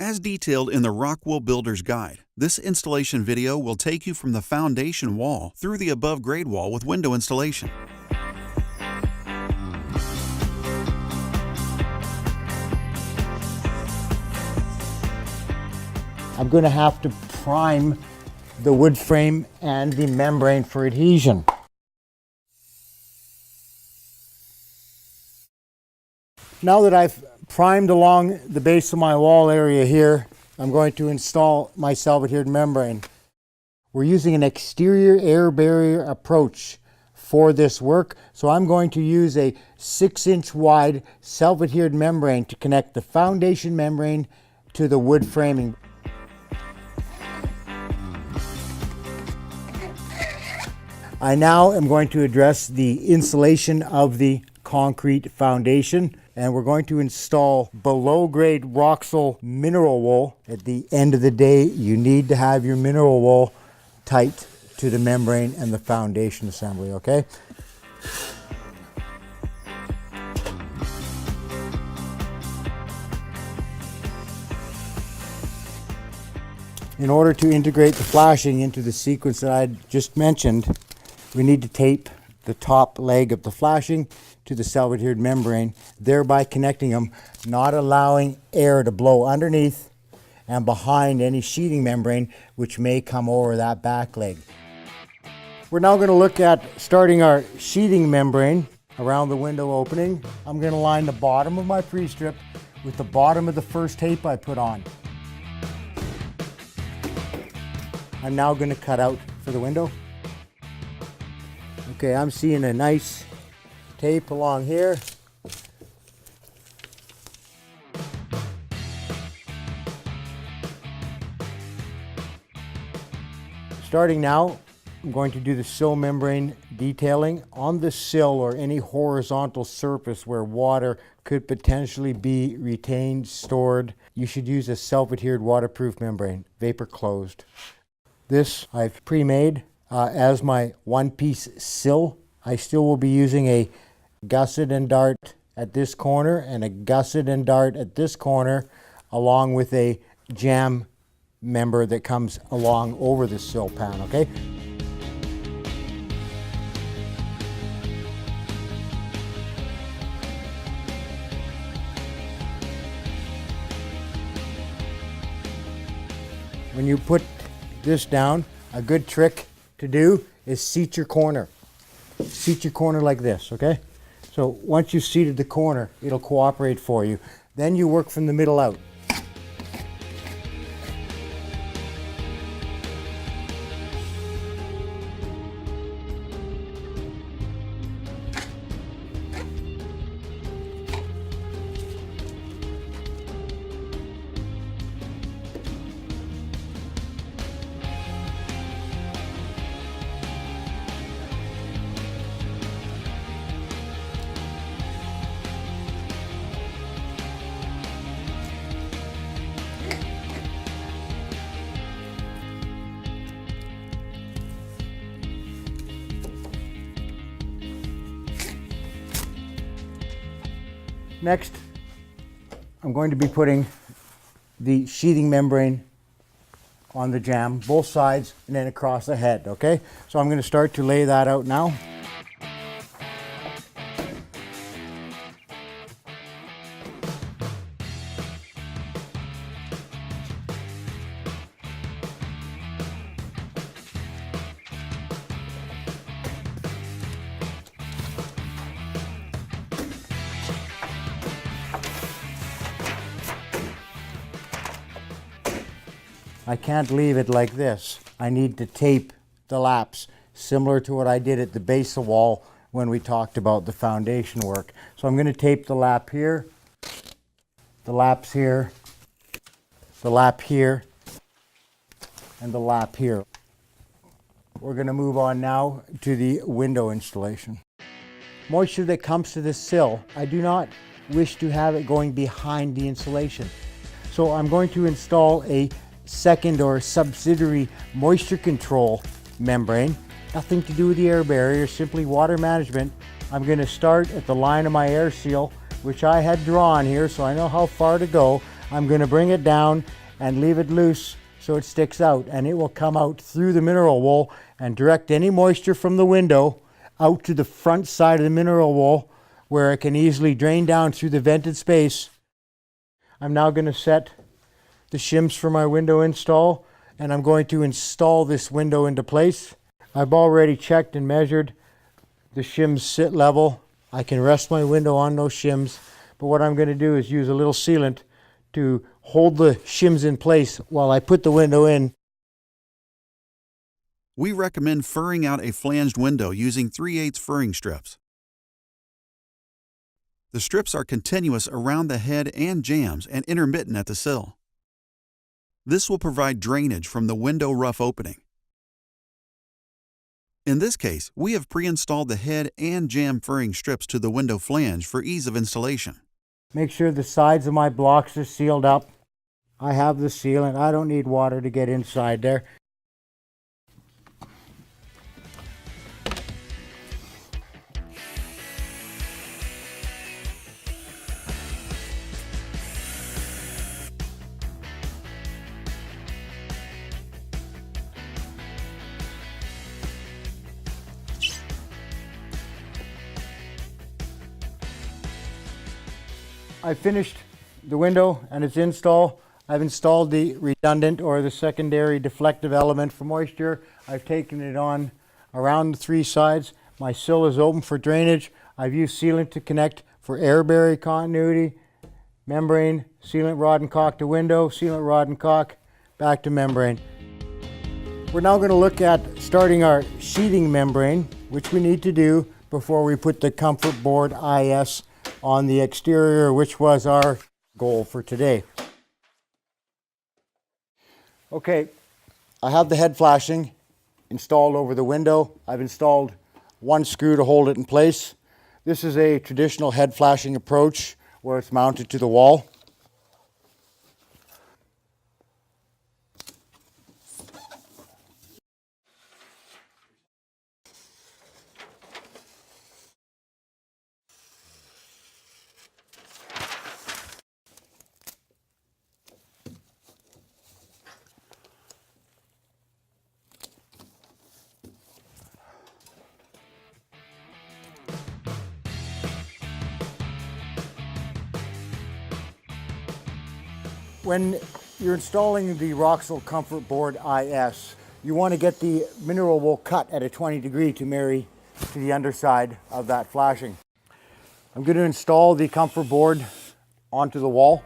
As detailed in the ROXUL Builder's Guide, this installation video will take you from the foundation wall through the above grade wall with window installation. I'm going to have to prime the wood frame and the membrane for adhesion. Now that I've primed along the base of my wall area here, I'm going to install my self-adhered membrane. We're using an exterior air barrier approach for this work, so I'm going to use a 6-inch wide self-adhered membrane to connect the foundation membrane to the wood framing. I now am going to address the insulation of the concrete foundation, and we're going to install below grade ROXUL mineral wool. At the end of the day, you need to have your mineral wool tight to the membrane and the foundation assembly, okay? In order to integrate the flashing into the sequence that I just mentioned, we need to tape the top leg of the flashing to the self-adhered membrane, thereby connecting them, not allowing air to blow underneath and behind any sheathing membrane which may come over that back leg. We're now going to look at starting our sheathing membrane around the window opening. I'm going to line the bottom of my pre-strip with the bottom of the first tape I put on. I'm now going to cut out for the window. Okay, I'm seeing a nice tape along here. Starting now, I'm going to do the sill membrane detailing. On the sill or any horizontal surface where water could potentially be retained, stored, you should use a self-adhered waterproof membrane, vapor closed. This I've pre-made as my one-piece sill. I still will be using a gusset and dart at this corner and a gusset and dart at this corner, along with a JAMB member that comes along over the sill pan, okay? When you put this down, a good trick to do is seat your corner. Seat your corner like this, okay? So once you've seated the corner, it'll cooperate for you. Then you work from the middle out. Next, I'm going to be putting the sheathing membrane on the JAMB, both sides and then across the head, okay? So I'm going to start to lay that out now. I can't leave it like this. I need to tape the laps, similar to what I did at the base of the wall when we talked about the foundation work. So I'm going to tape the lap here, the laps here, the lap here, and the lap here. We're going to move on now to the window installation. Moisture that comes to the sill, I do not wish to have it going behind the insulation. So I'm going to install a second or subsidiary moisture control membrane. Nothing to do with the air barrier, simply water management. I'm going to start at the line of my air seal, which I had drawn here, so I know how far to go. I'm going to bring it down and leave it loose so it sticks out, and it will come out through the mineral wool and direct any moisture from the window out to the front side of the mineral wool where it can easily drain down through the vented space. I'm now going to set the shims for my window install, and I'm going to install this window into place. I've already checked and measured the shims sit level. I can rest my window on those shims, but what I'm going to do is use a little sealant to hold the shims in place while I put the window in. We recommend furring out a flanged window using 3/8 furring strips. The strips are continuous around the head and jambs and intermittent at the sill. This will provide drainage from the window rough opening. In this case, we have pre-installed the head and jamb furring strips to the window flange for ease of installation. Make sure the sides of my blocks are sealed up. I have the sealant. I don't need water to get inside there. I finished the window and its install. I've installed the redundant or the secondary deflective element for moisture. I've taken it on around the 3 sides. My sill is open for drainage. I've used sealant to connect for air barrier continuity, membrane, sealant rod and caulk to window, sealant rod and caulk, back to membrane. We're now going to look at starting our sheathing membrane, which we need to do before we put the comfort board IS on the exterior, which was our goal for today. Okay, I have the head flashing installed over the window. I've installed 1 screw to hold it in place. This is a traditional head flashing approach where it's mounted to the wall. When you're installing the ROXUL Comfort Board IS, you want to get the mineral wool cut at a 20 degree to marry to the underside of that flashing. I'm going to install the comfort board onto the wall.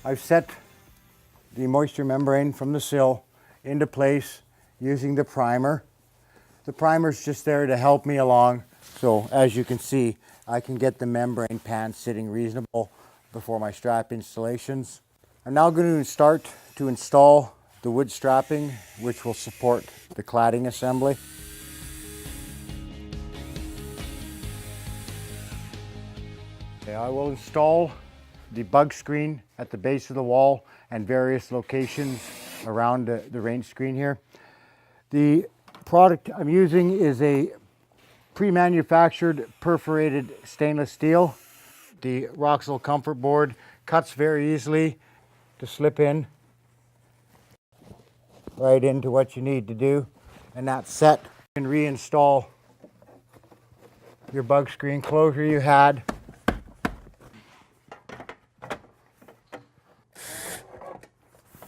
I've set the moisture membrane from the sill into place using the primer. The primer is just there to help me along. So as you can see, I can get the membrane pan sitting reasonable before my strap installations. I'm now going to start to install the wood strapping, which will support the cladding assembly. Okay, I will install the bug screen at the base of the wall and various locations around the range screen here. The product I'm using is a pre-manufactured perforated stainless steel. The ROXUL Comfort Board cuts very easily to slip in right into what you need to do, and that's set. You can reinstall your bug screen closure you had.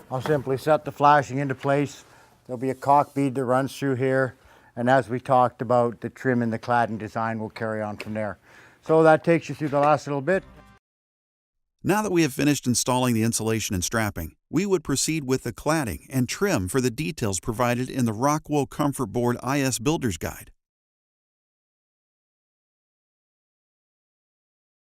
I'll simply set the flashing into place. There'll be a caulk bead that runs through here, and as we talked about, the trim and the cladding design will carry on from there. So that takes you through the last little bit. Now that we have finished installing the insulation and strapping, we would proceed with the cladding and trim for the details provided in the ROXUL Comfort Board IS Builder's Guide.